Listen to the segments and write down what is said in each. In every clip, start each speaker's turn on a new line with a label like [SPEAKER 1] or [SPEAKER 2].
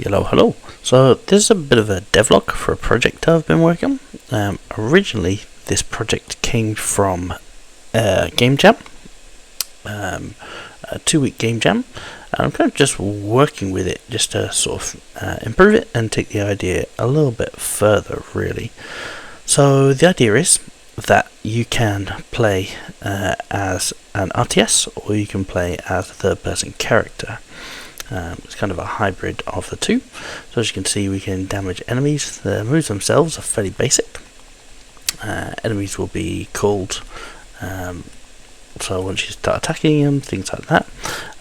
[SPEAKER 1] Hello. So this is a bit of a devlog for a project I've been working on. Originally, this project came from a game jam, a 2-week game jam. I'm kind of just working with it just to sort of improve it and take the idea a little bit further, really. So the idea is that you can play as an RTS or you can play as a third-person character. It's kind of a hybrid of the two. So as you can see, we can damage enemies. The moves themselves are fairly basic. Enemies will be called, so once you start attacking them, things like that.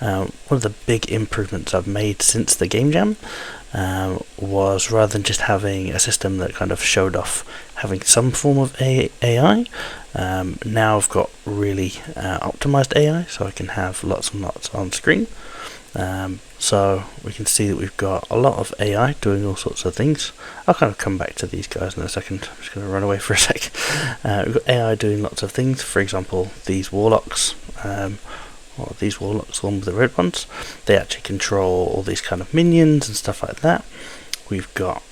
[SPEAKER 1] One of the big improvements I've made since the game jam was, rather than just having a system that kind of showed off having some form of AI, now I've got really optimized AI, so I can have lots and lots on screen. So we can see that we've got a lot of AI doing all sorts of things. I'll kind of come back to these guys in a second. I'm just going to run away for a sec. We've got AI doing lots of things. For example, these warlocks, one with the red ones, they actually control all these kind of minions and stuff like that. We've got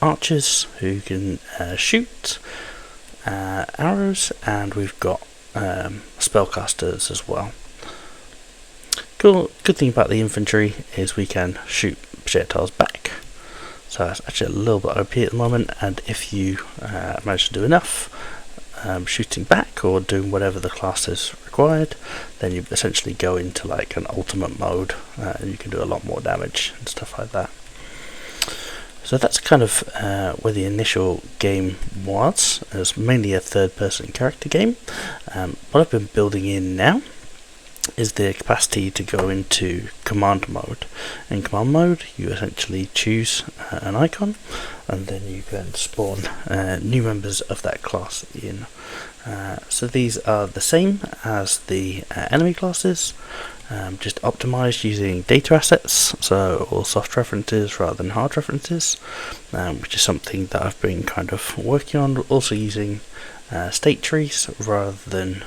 [SPEAKER 1] archers who can shoot arrows, and we've got spellcasters as well. Good thing about the infantry is we can shoot projectiles back, so it's actually a little bit OP at the moment, and if you manage to do enough shooting back or doing whatever the class is required, then you essentially go into like an ultimate mode, and you can do a lot more damage and stuff like that. So that's kind of where the initial game was. It was mainly a third-person character game. What I've been building in now is the capacity to go into command mode. In command mode, you essentially choose an icon, and then you can spawn new members of that class in. So these are the same as the enemy classes, just optimized using data assets, so all soft references rather than hard references, which is something that I've been kind of working on. Also using state trees rather than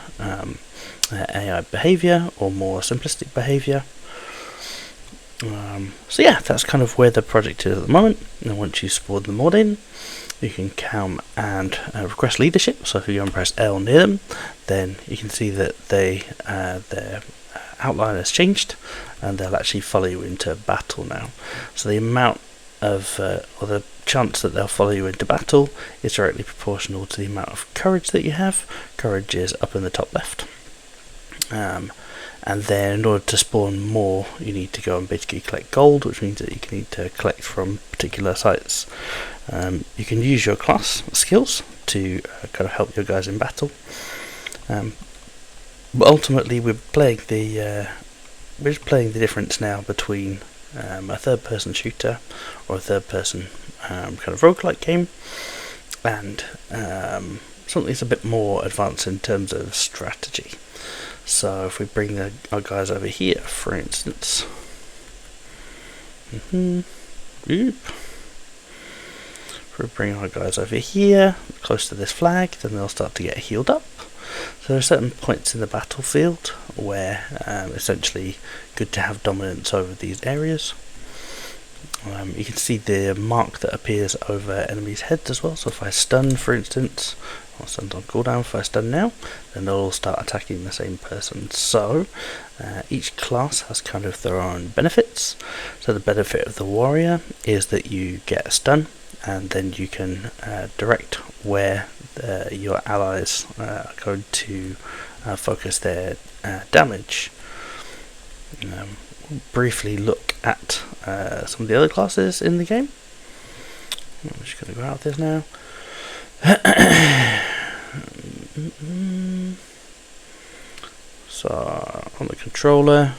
[SPEAKER 1] AI behavior or more simplistic behavior. So yeah, that's kind of where the project is at the moment. And once you spawn them all in, you can come and request leadership. So if you go and press L near them, then you can see that their outline has changed, and they'll actually follow you into battle now. So the amount of or the chance that they'll follow you into battle is directly proportional to the amount of courage that you have. Courage is up in the top left. And then in order to spawn more, you need to go and basically collect gold, which means that you can need to collect from particular sites. You can use your class skills to kind of help your guys in battle. But ultimately, we're just playing the difference now between a third-person shooter or a third-person kind of roguelike game, and something that's a bit more advanced in terms of strategy. So if we bring our guys over here, for instance, if we bring our guys over here, close to this flag, then they'll start to get healed up. So there are certain points in the battlefield where essentially good to have dominance over these areas. You can see the mark that appears over enemies' heads as well. So if I stun, for instance, or stunned on cooldown, if I stun now, then they'll all start attacking the same person. So each class has kind of their own benefits. So the benefit of the warrior is that you get a stun, and then you can direct where your allies are going to focus their damage. We'll briefly look at some of the other classes in the game. I'm just going to go out of this now. So on the controller,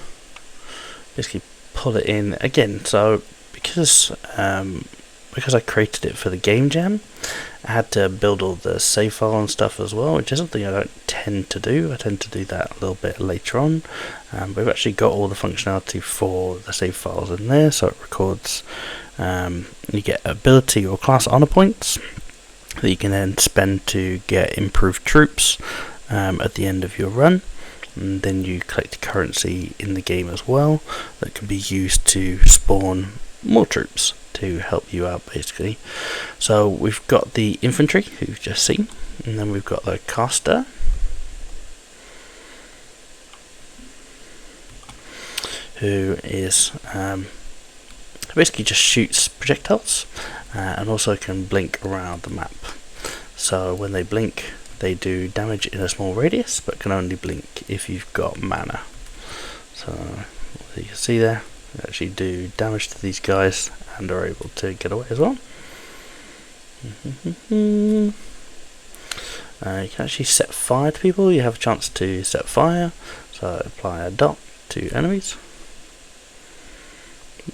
[SPEAKER 1] basically pull it in again. So because I created it for the game jam, I had to build all the save file and stuff as well, which is something I don't tend to do. I tend to do that a little bit later on. But we've actually got all the functionality for the save files in there, so it records. You get ability or class honor points that you can then spend to get improved troops at the end of your run. And then you collect currency in the game as well that can be used to spawn more troops to help you out basically. So we've got the infantry who you've just seen, and then we've got the caster, who is basically just shoots projectiles and also can blink around the map. So when they blink, they do damage in a small radius, but can only blink if you've got mana. So as you can see there, they actually do damage to these guys and are able to get away as well. You can actually set fire to people. You have a chance to set fire, so apply a dot to enemies.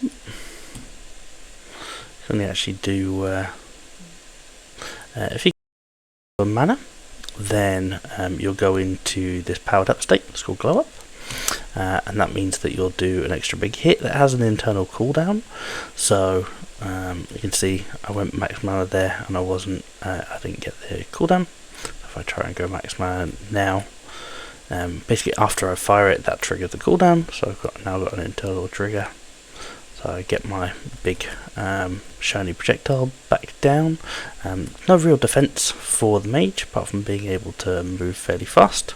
[SPEAKER 1] You can actually do if you get mana, then you'll go into this powered up state. It's called glow up, and that means that you'll do an extra big hit that has an internal cooldown. So you can see I went max mana there, and I didn't get the cooldown. If I try and go max mana now, basically after I fire it, that triggered the cooldown. So I've now got an internal trigger. So I get my big shiny projectile back down. No real defense for the mage, apart from being able to move fairly fast.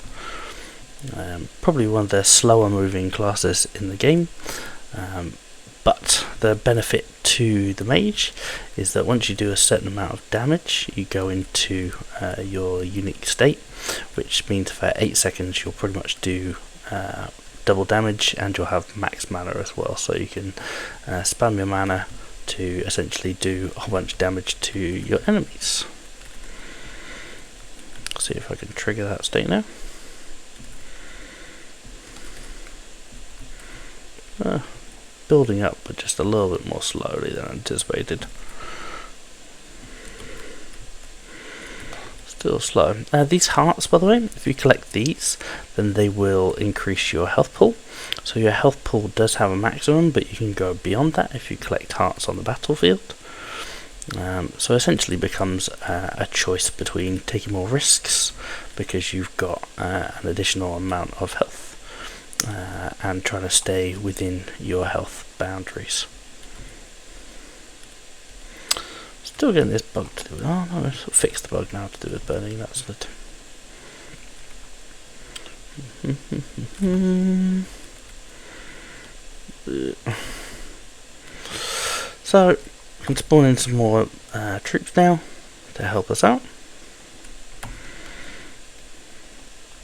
[SPEAKER 1] Probably one of the slower moving classes in the game. But the benefit to the mage is that once you do a certain amount of damage, you go into your unique state, which means for 8 seconds you'll pretty much do double damage, and you'll have max mana as well, so you can spam your mana to essentially do a whole bunch of damage to your enemies. See if I can trigger that state now. Building up, but just a little bit more slowly than anticipated. Still slow. These hearts, by the way, if you collect these, then they will increase your health pool. So your health pool does have a maximum, but you can go beyond that if you collect hearts on the battlefield. So essentially becomes a choice between taking more risks because you've got an additional amount of health, and trying to stay within your health boundaries. Still getting this bug to do with. Oh no, it's fixed the bug now to do with burning. That's it. So I can spawn in some more troops now to help us out.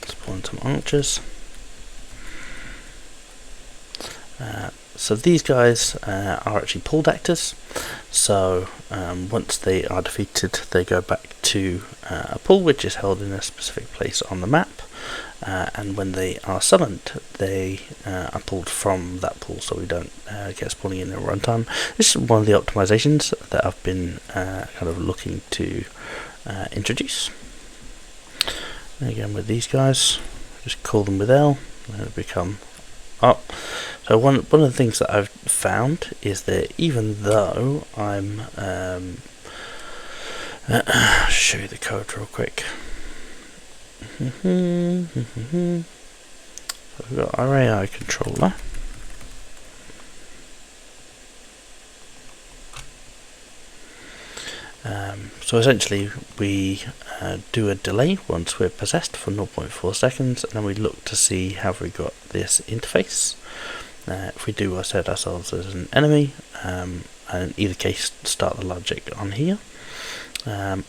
[SPEAKER 1] Spawn some archers. So these guys are actually pulled actors. So once they are defeated, they go back to a pool which is held in a specific place on the map, and when they are summoned, they are pulled from that pool, so we don't get spawning in runtime. This is one of the optimizations that I've been kind of looking to introduce. And again with these guys, just call them with L, and it'll become up. So one of the things that I've found is that even though I'm show you the code real quick. So we've got our AI controller. So essentially we do a delay once we're possessed for 0.4 seconds, and then we look to see have we got this interface. If we do set ourselves as an enemy, and in either case start the logic on here. So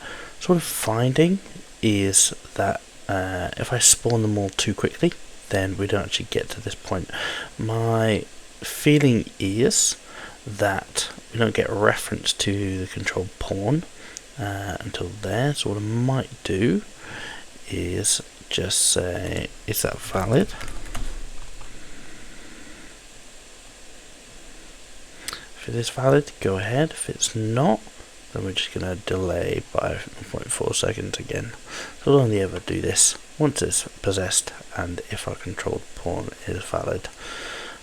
[SPEAKER 1] what I'm finding is that if I spawn them all too quickly, then we don't actually get to this point. My feeling is that we don't get a reference to the control pawn until there. So what I might do is just say, is that valid? If it is valid, go ahead. If it's not, then we're just going to delay by 0.4 seconds again. So we'll only ever do this once it's possessed and if our controlled pawn is valid.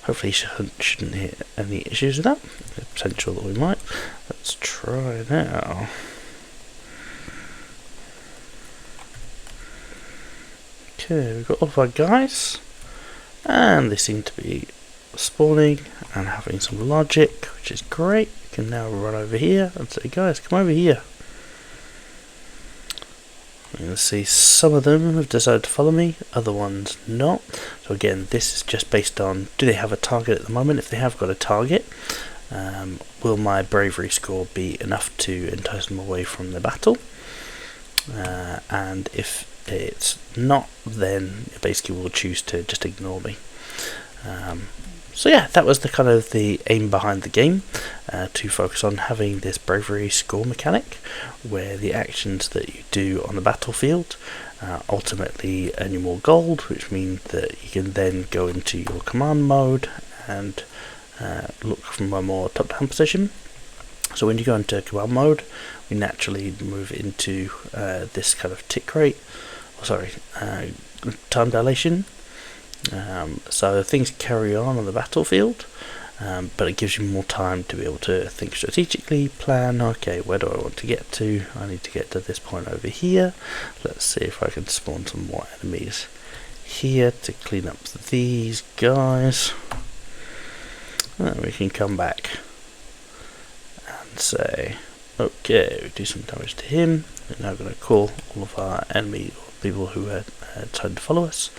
[SPEAKER 1] Hopefully shouldn't hit any issues with that. There's potential that we might. Let's try now. Okay, we've got all of our guys, and they seem to be spawning and having some logic, which is great. You can now run over here and say, guys, come over here. You can see some of them have decided to follow me, other ones not. So again, this is just based on, do they have a target at the moment? If they have got a target, will my bravery score be enough to entice them away from the battle? And if it's not, then it basically will choose to just ignore me. So yeah, that was the kind of the aim behind the game, to focus on having this bravery score mechanic, where the actions that you do on the battlefield ultimately earn you more gold, which means that you can then go into your command mode and look from a more top-down position. So when you go into command mode, we naturally move into this kind of tick rate, time dilation. So things carry on the battlefield, but it gives you more time to be able to think strategically, plan, okay, where do I want to get to? I need to get to this point over here. Let's see if I can spawn some more enemies here to clean up these guys. And we can come back and say, okay, we do some damage to him. We're now going to call all of our enemy or people who are trying to follow us,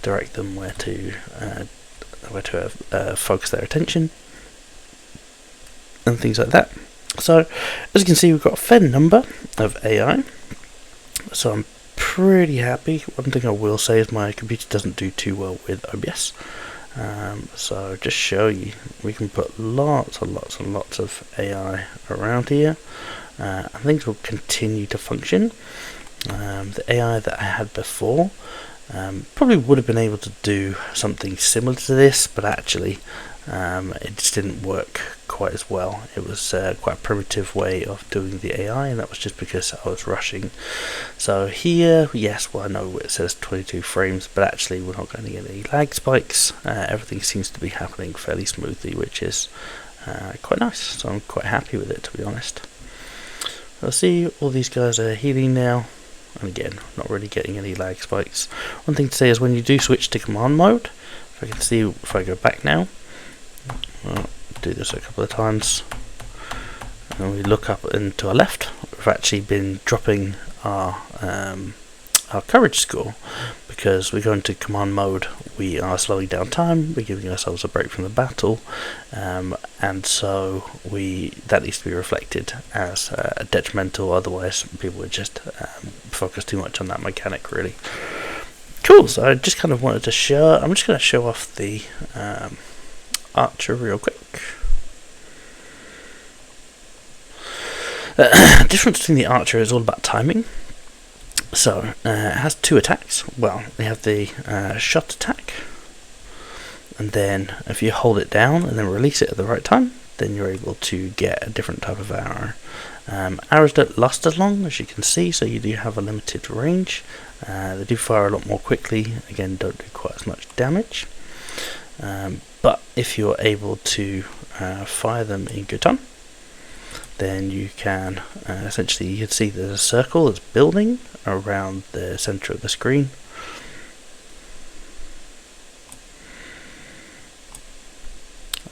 [SPEAKER 1] direct them where to focus their attention and things like that. So as you can see, we've got a fair number of AI, so I'm pretty happy. One thing I will say is my computer doesn't do too well with OBS, so just show you, we can put lots and lots and lots of AI around here, and things will continue to function. The AI that I had before probably would have been able to do something similar to this, but actually it just didn't work quite as well. It was quite a primitive way of doing the AI, and that was just because I was rushing. So here, yes, well, I know it says 22 frames, but actually we're not going to get any lag spikes. Everything seems to be happening fairly smoothly, which is quite nice, so I'm quite happy with it, to be honest. I'll see all these guys are healing now, and again, not really getting any lag spikes. One thing to say is when you do switch to command mode, if I can see, if I go back now, I'll do this a couple of times, and we look up and to our left, we've actually been dropping our courage score, because we go into command mode, we are slowing down time, we're giving ourselves a break from the battle, and so that needs to be reflected as detrimental, otherwise people would just focus too much on that mechanic, really. Cool, so I just kind of wanted to show, I'm just going to show off the archer real quick. The difference between the archer is all about timing. So it has two attacks. Well, they have the shot attack, and then if you hold it down and then release it at the right time, then you're able to get a different type of arrow. Arrows don't last as long, as you can see, so you do have a limited range. They do fire a lot more quickly, again don't do quite as much damage, but if you're able to fire them in good time, then you can essentially, you can see there's a circle that's building around the center of the screen.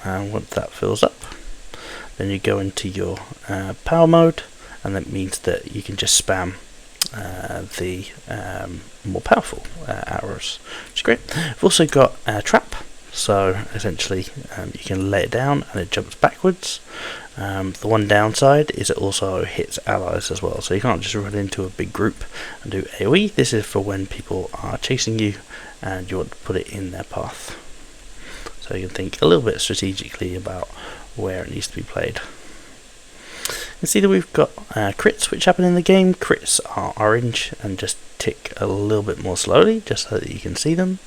[SPEAKER 1] And once that fills up, then you go into your power mode, and that means that you can just spam the more powerful arrows, which is great. We've also got a trap, so essentially you can lay it down and it jumps backwards. The one downside is it also hits allies as well, so you can't just run into a big group and do AoE. This is for when people are chasing you and you want to put it in their path, so you can think a little bit strategically about where it needs to be played. You can see that we've got crits which happen in the game. Crits are orange and just tick a little bit more slowly, just so that you can see them.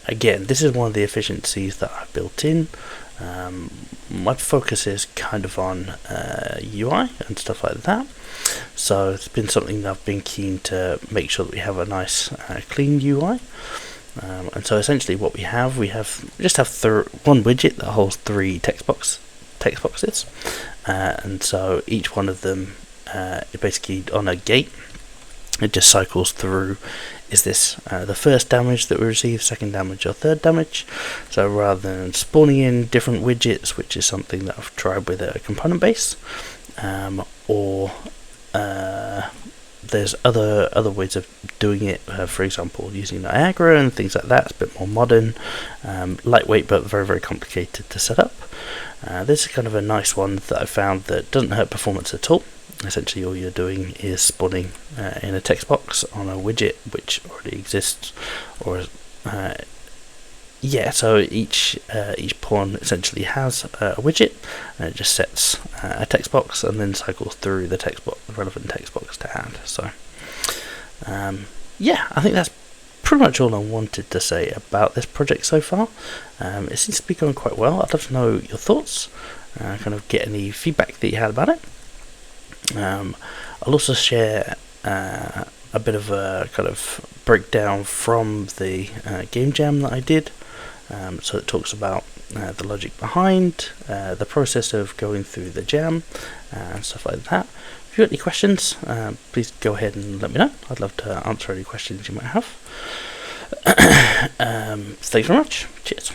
[SPEAKER 1] Again, this is one of the efficiencies that I've built in. My focus is kind of on UI and stuff like that, so it's been something that I've been keen to make sure that we have a nice clean UI. And so essentially what we just have one widget that holds 3 text boxes, and so each one of them, it basically on a gate, it just cycles through is this the first damage that we receive, second damage, or third damage? So rather than spawning in different widgets, which is something that I've tried with a component base, or there's other ways of doing it, for example using Niagara and things like that. It's a bit more modern, lightweight but very, very complicated to set up. This is kind of a nice one that I found that doesn't hurt performance at all. Essentially all you're doing is spawning in a text box on a widget which already exists, or so each pawn essentially has a widget, and it just sets a text box and then cycles through the relevant text box to add. So I think that's pretty much all I wanted to say about this project so far. It seems to be going quite well. I'd love to know your thoughts, kind of get any feedback that you had about it. I'll also share a bit of a kind of breakdown from the game jam that I did. So it talks about the logic behind the process of going through the jam and stuff like that. If you've got any questions, please go ahead and let me know. I'd love to answer any questions you might have. Thanks very much. Cheers.